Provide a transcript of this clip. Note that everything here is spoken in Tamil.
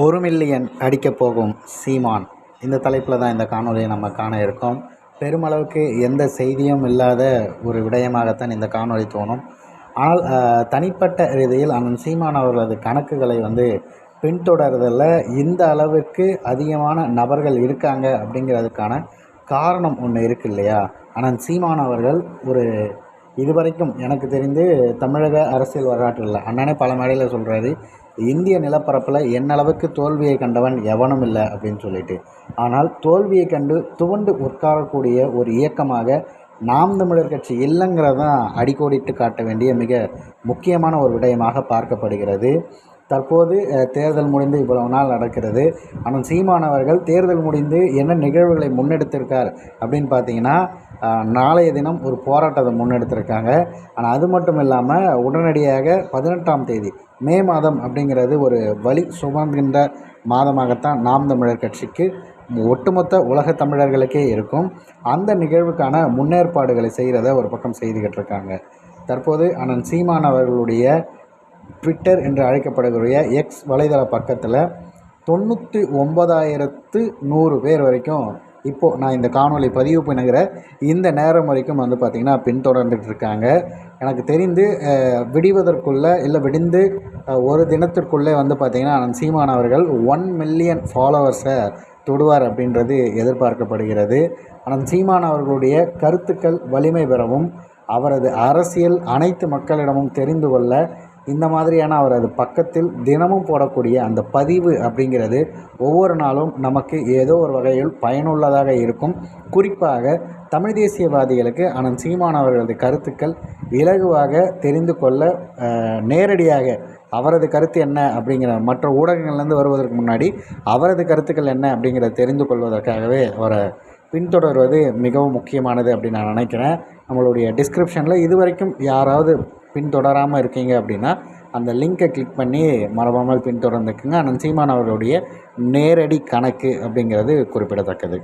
1 மில்லியன் அடிக்கப் போகும் சீமான் இந்த தலைப்பில் தான் இந்த காணொலியை நம்ம காண இருக்கோம். பெருமளவுக்கு எந்த செய்தியும் இல்லாத ஒரு விடயமாகத்தான் இந்த காணொலி தோணும். ஆனால் தனிப்பட்ட ரீதியில் அண்ணன் சீமான் அவர்களது கணக்குகளை பின்தொடர்தலில் இந்த அளவிற்கு அதிகமான நபர்கள் இருக்காங்க அப்படிங்கிறதுக்கான காரணம் ஒன்று இருக்கு இல்லையா? அண்ணன் சீமான் அவர்கள் இதுவரைக்கும் எனக்கு தெரிந்து தமிழக அரசியல் வரலாற்றில் அண்ணனே பல மேடையில் சொல்கிறாரு, இந்திய நிலப்பரப்பில் என்னளவுக்கு தோல்வியை கண்டவன் எவனும் இல்லை அப்படின்னு சொல்லிட்டு. ஆனால் தோல்வியை கண்டு துவண்டு உட்காரக்கூடிய ஒரு இயக்கமாக நாம் தமிழர் கட்சி இல்லைங்கிறதான் அடிக்கோடிட்டு காட்ட வேண்டிய மிக முக்கியமான ஒரு விடயமாக பார்க்கப்படுகிறது. தற்போது தேர்தல் முடிந்து இவ்வளவு நாள் நடக்கிறது. ஆனால் சீமான் அவர்கள் தேர்தல் முடிந்து என்ன நிகழ்வுகளை முன்னெடுத்திருக்கார் அப்படின்னு பார்த்தீங்கன்னா, நாளைய தினம் ஒரு போராட்டத்தை முன்னெடுத்திருக்காங்க. ஆனால் அது மட்டும் இல்லாமல் உடனடியாக 18ஆம் தேதி மே மாதம் அப்படிங்கிறது ஒரு வழி சுமக்கின்ற மாதமாகத்தான் நாம் தமிழர் கட்சிக்கு ஒட்டுமொத்த உலக தமிழர்களுக்கே இருக்கும். அந்த நிகழ்வுக்கான முன்னேற்பாடுகளை செய்கிறத ஒரு பக்கம் செய்துக்கிட்டு இருக்காங்க. தற்போது அண்ணன் சீமான் அவர்களுடைய ட்விட்டர் என்று அழைக்கப்படுகிற எக்ஸ் வலைதள பக்கத்தில் 99,100 பேர் வரைக்கும் இப்போது நான் இந்த காணொலி பதிவு பண்ணுகிற இந்த நேரம் வரைக்கும் பார்த்திங்கன்னா பின்தொடர்ந்துட்டு இருக்காங்க. எனக்கு தெரிந்து விடிவதற்குள்ளே இல்லை விடிந்து ஒரு தினத்திற்குள்ளே பார்த்திங்கன்னா அண்ணன் சீமான் அவர்கள் 1 மில்லியன் ஃபாலோவர்ஸை தொடுவார் அப்படின்றது எதிர்பார்க்கப்படுகிறது. அண்ணன் சீமான் அவர்களுடைய கருத்துக்கள் வலிமை பெறவும் அவரது அரசியல் அனைத்து மக்களிடமும் தெரிந்து கொள்ள இந்த மாதிரியான அவரது பக்கத்தில் தினமும் போடக்கூடிய அந்த பதிவு அப்படிங்கிறது ஒவ்வொரு நாளும் நமக்கு ஏதோ ஒரு வகையில் பயனுள்ளதாக இருக்கும். குறிப்பாக தமிழ் தேசியவாதிகளுக்கு அண்ணன் சீமான் அவர்களது கருத்துக்கள் இலகுவாக தெரிந்து கொள்ள நேரடியாக அவரது கருத்து என்ன அப்படிங்கிற மற்ற ஊடகங்கள்லேருந்து வருவதற்கு முன்னாடி அவரது கருத்துக்கள் என்ன அப்படிங்கிறத தெரிந்து கொள்வதற்காகவே அவரை பின்தொடர்வது மிகவும் முக்கியமானது அப்படின்னு நான் நினைக்கிறேன். நம்மளுடைய டிஸ்கிரிப்ஷனில் இதுவரைக்கும் யாராவது பின்தொடராமல் இருக்கீங்க அப்படின்னா அந்த லிங்கை கிளிக் பண்ணி மறவாமல் பின்தொடர்ந்துக்குங்க. அண்ணன் சீமான் அவர்களுடைய நேரடி கணக்கு அப்படிங்கிறது குறிப்பிடத்தக்கது.